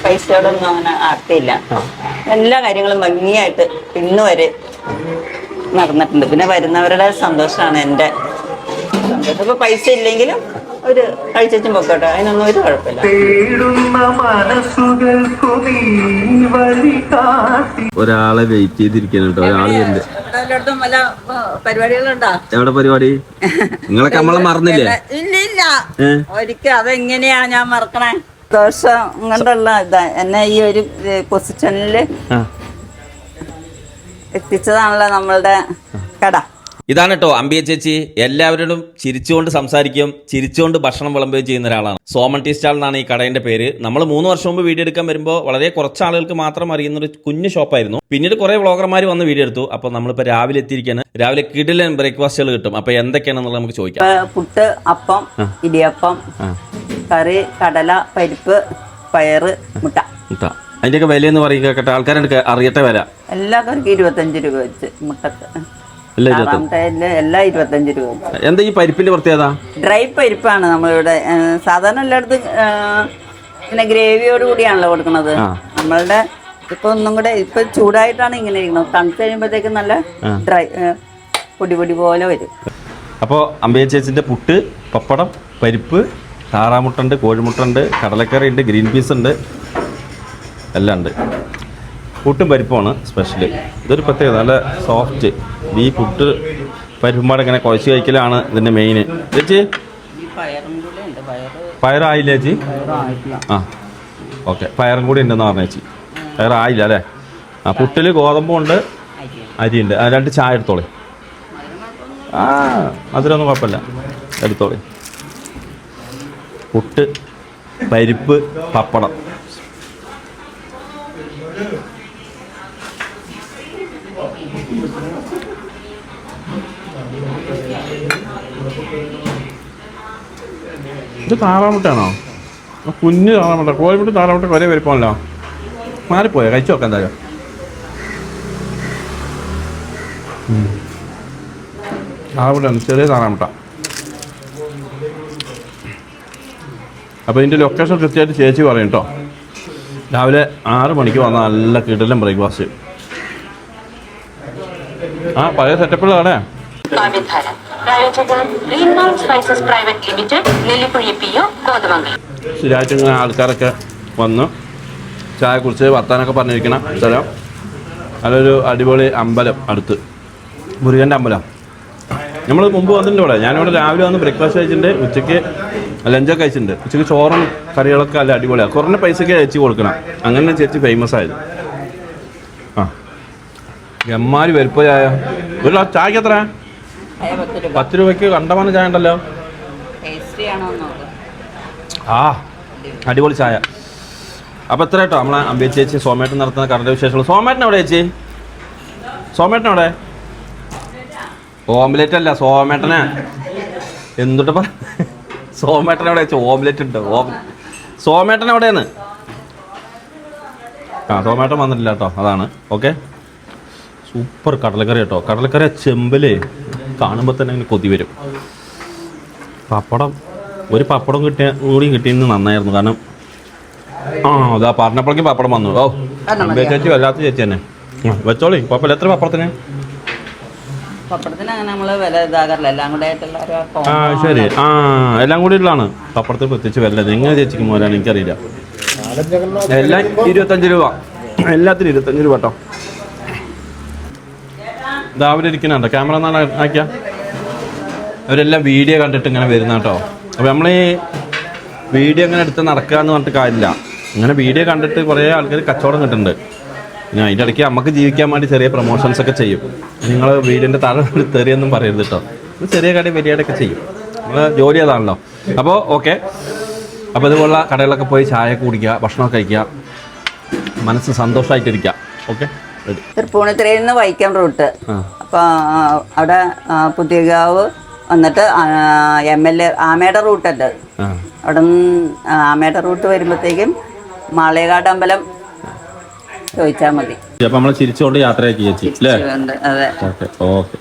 പൈസയോടൊന്നും അങ്ങനെ ആർത്തിയില്ല. എല്ലാ കാര്യങ്ങളും ഭംഗിയായിട്ട് ഇന്ന് വരെ നടന്നിട്ടുണ്ട്. പിന്നെ വരുന്നവരുടെ സന്തോഷമാണ് എൻ്റെ സന്തോഷം. ഇപ്പൊ പൈസ ഇല്ലെങ്കിലും ഒരു കഴിച്ചും പൊക്കോട്ടെ, അതിനൊന്നും ഒരു കുഴപ്പമില്ല. ഒരാളെ വെയിറ്റ് ചെയ്തിരിക്കണം കേട്ടോ. ഒരാള് പരിപാടികളുണ്ടോ? എവിടെ പരിപാടി? നിങ്ങളൊക്കെ നമ്മളെ മറന്നില്ലേ? ഇല്ല ഒരിക്കലും. അതെങ്ങനെയാ ഞാൻ മറക്കണേ? ദോഷം കൊണ്ടുള്ള ഇതാ എന്നെ ഈ ഒരു പൊസിഷനിൽ എത്തിച്ചതാണല്ലോ നമ്മളുടെ കട. ഇതാണ് കേട്ടോ അമ്പിയ ചേച്ചി. എല്ലാവരോടും ചിരിച്ചുകൊണ്ട് സംസാരിക്കുകയും ചിരിച്ചുകൊണ്ട് ഭക്ഷണം വിളമ്പുകയും ചെയ്യുന്ന ഒരാളാണ്. സോമൻ ടീ സ്റ്റാൾ എന്നാണ് ഈ കടയുടെ പേര്. നമ്മൾ 3 വർഷം മുമ്പ് വീഡിയോ എടുക്കാൻ വരുമ്പോൾ വളരെ കുറച്ച് ആളുകൾക്ക് മാത്രം അറിയുന്ന ഒരു കുഞ്ഞു ഷോപ്പായിരുന്നു. പിന്നീട് കുറെ വ്ളോഗർമാർ വന്ന് വീഡിയോ എടുത്തു. അപ്പോൾ നമ്മളിപ്പോൾ രാവിലെ എത്തിയിരിക്കുകയാണ്. രാവിലെ കിടിലൻ ബ്രേക്ക്ഫാസ്റ്റുകൾ കിട്ടും. അപ്പോൾ എന്തൊക്കെയാണെന്നുള്ളത് നമുക്ക് ചോദിക്കാം. പുട്ട്, അപ്പം, ഇടിയപ്പം, കറി, കടല, പരിപ്പ്, പയറ്, മുട്ട. അതിന്റെയൊക്കെ വിലയെന്ന് പറയുക ആൾക്കാരുടെ അറിയട്ടെ വില. എല്ലാ കറിക്കും 25 രൂപ വെച്ച്. മുട്ടക്ക് എല്ലാം 25 രൂപ. എന്താ ഈ പരിപ്പിന്റെ പ്രത്യേകത? ഡ്രൈ പരിപ്പാണ് നമ്മളിവിടെ. സാധാരണ എല്ലായിടത്തും പിന്നെ ഗ്രേവിയോട് കൂടിയാണല്ലോ കൊടുക്കുന്നത്. നമ്മളുടെ ഇപ്പൊ ഒന്നും കൂടെ ഇപ്പൊ ചൂടായിട്ടാണ് ഇങ്ങനെ ഇരിക്കുന്നത്. തണുത്ത് കഴിയുമ്പോഴത്തേക്കും നല്ല ഡ്രൈ പൊടി പൊടി പോലെ വരും. അപ്പോൾ അമ്പയ ചേച്ചിന്റെ പുട്ട്, പപ്പടം, പരിപ്പ്, താറാമുട്ടുണ്ട്, കോഴിമുട്ടുണ്ട്, കടലക്കറി ഉണ്ട്, ഗ്രീൻ പീസ് ഉണ്ട്, എല്ലാം ഉണ്ട്. പുട്ടും പരിപ്പുമാണ് സ്പെഷ്യൽ. ഇതൊരു പ്രത്യേകത. നല്ല സോഫ്റ്റ് ഈ പുട്ട് പരിപ്പുമ്പാടെ ഇങ്ങനെ കുഴച്ച് കഴിക്കലാണ് ഇതിൻ്റെ മെയിൻ. ചേച്ചി പയറായില്ല ചേച്ചി? ആ ഓക്കെ, പയറും കൂടി ഉണ്ടെന്ന് പറഞ്ഞ ചേച്ചി. പയറായില്ല അല്ലേ? ആ പുട്ടിൽ ഗോതമ്പുണ്ട്, അരിയുണ്ട്. 2 ചായ എടുത്തോളി. അതിലൊന്നും കുഴപ്പമില്ല, എടുത്തോളി. പുട്ട്, പരിപ്പ്, പപ്പടം. ഇത് താറാമുട്ടാണോ? കുഞ്ഞ് താറാമുട്ട. കോഴിമുട്ട താറാമുട്ട ഒരേ വലിപ്പമല്ലോ. മാറിപ്പോയോ? കഴിച്ചു നോക്കാം എന്തായാലും. താറാമുട്ടാണ്, ചെറിയ താറാമുട്ട. അപ്പോൾ ഇതിൻ്റെ ലൊക്കേഷൻ കൃത്യമായിട്ട് ചേച്ചി പറയും കേട്ടോ. രാവിലെ 6 മണിക്ക് വന്ന നല്ല കിടലൻ ബ്രേക്ക്ഫാസ്റ്റ്. പഴയ സെറ്റപ്പുകളാണേ. ശരിയായിട്ട് ഇങ്ങനെ ആൾക്കാരൊക്കെ വന്ന് ചായ കുടിച്ച് വർത്താനൊക്കെ പറഞ്ഞിരിക്കണം സ്ഥലം. അതൊരു അടിപൊളി അമ്പലം അടുത്ത്, മുരുകൻ്റെ അമ്പലം. നമ്മൾ മുമ്പ് വന്നിട്ടുണ്ട് ഇവിടെ. ഞാനിവിടെ രാവിലെ വന്ന് ബ്രേക്ക്ഫാസ്റ്റ് കഴിച്ചിട്ടുണ്ട്, ഉച്ചയ്ക്ക് ലഞ്ചൊക്കെ കഴിച്ചിട്ടുണ്ട്. ഉച്ചയ്ക്ക് ചോറും കറികളൊക്കെ നല്ല അടിപൊളിയാണ്. കുറഞ്ഞ പൈസയ്ക്ക് ചേച്ചി കൊടുക്കണം. അങ്ങനെ ചേച്ചി ഫേമസ് ആയത്. എമ്മാരി വലുപ്പ ചായ. ഒരു ഗ്ലാസ് ചായക്ക് എത്ര? 10 രൂപയ്ക്ക് കണ്ടമാനം ചായ ഉണ്ടല്ലോ. അടിപൊളി ചായ. അപ്പോൾ എത്ര കേട്ടോ നമ്മളെ അമ്പിയ ചേച്ചി സോമേട്ടൻ നടത്തുന്ന കടയുടെ വിശേഷങ്ങൾ. സോമേട്ടൻ എവിടെ ചേച്ചി? സോമേട്ടൻ എവിടെ? ഓംലെറ്റ് അല്ല, സോമേട്ടനെ എന്തുട്ട് പറ. സോമേട്ടൻ എവിടെ വെച്ചാൽ ഓംലെറ്റ് ഉണ്ട്. സോമേട്ടൻ എവിടെയാണ്? സോമേട്ടൻ വന്നിട്ടില്ല കേട്ടോ, അതാണ്. ഓക്കെ, സൂപ്പർ കടലക്കറി കേട്ടോ. കടലക്കറി ചെമ്പലേ കാണുമ്പോൾ തന്നെ അങ്ങനെ കൊതി വരും. പപ്പടം, ഒരു പപ്പടം കിട്ടിയെന്ന് നന്നായിരുന്നു. കാരണം അതാ പറഞ്ഞപ്പോഴേക്കും പപ്പടം വന്നു. അമ്പയ ചേച്ചി വല്ലാത്ത ചേച്ചി തന്നെ. വെച്ചോളി, കുഴപ്പമില്ല. എത്ര പപ്പടത്തിന്? ശരി. എല്ലാം കൂടി ഉള്ളതാണ് പപ്പടത്തിന് പ്രത്യേകിച്ച് വില. എങ്ങനെ ചേച്ചിക്ക് മോലാണ് എനിക്കറിയില്ല. എല്ലാം 25 രൂപ. എല്ലാത്തിനും 25 രൂപ കേട്ടോ. ഇതാവരെ ഇരിക്കുന്നുണ്ടോ ക്യാമറ എന്നാണ് ആക്കിയ. അവരെല്ലാം വീഡിയോ കണ്ടിട്ട് ഇങ്ങനെ വരുന്ന കേട്ടോ. അപ്പോൾ നമ്മൾ ഈ വീഡിയോ ഇങ്ങനെ എടുത്ത് നടക്കുക എന്ന് പറഞ്ഞിട്ട് കാര്യമില്ല. ഇങ്ങനെ വീഡിയോ കണ്ടിട്ട് കുറേ ആൾക്കാർ കച്ചവടം കിട്ടുന്നുണ്ട്. പിന്നെ അതിൻ്റെ ഇടയ്ക്ക് നമുക്ക് ജീവിക്കാൻ വേണ്ടി ചെറിയ പ്രൊമോഷൻസ് ഒക്കെ ചെയ്യും. നിങ്ങൾ വീടിൻ്റെ താഴെ തെറിയൊന്നും പറയരുത് കേട്ടോ. ചെറിയ കട വലിയ കടയൊക്കെ ചെയ്യും. നമ്മൾ ജോലി അതാണല്ലോ. അപ്പോൾ ഓക്കെ. അപ്പോൾ ഇതുപോലുള്ള കടകളിലൊക്കെ പോയി ചായ കുടിക്കുക, ഭക്ഷണമൊക്കെ കഴിക്കുക, മനസ്സ് സന്തോഷമായിട്ടിരിക്കുക. ഓക്കെ. തൃപ്പൂണിത്തുറയിൽ നിന്ന് വൈക്കം റൂട്ട്. അപ്പോൾ അവിടെ പുതിയകാവ് വന്നിട്ട് MLA ആമയുടെ റൂട്ടുണ്ട്. അവിടെ നിന്ന് ആമയുടെ റൂട്ട് വരുമ്പോഴത്തേക്കും മാളേകാട് അമ്പലം ചോദിച്ചാൽ മതി. അപ്പോൾ നമ്മൾ ചിരിച്ചുകൊണ്ട് യാത്രയാക്കി ചേച്ചി അല്ലേ? അതെ. ഓക്കെ.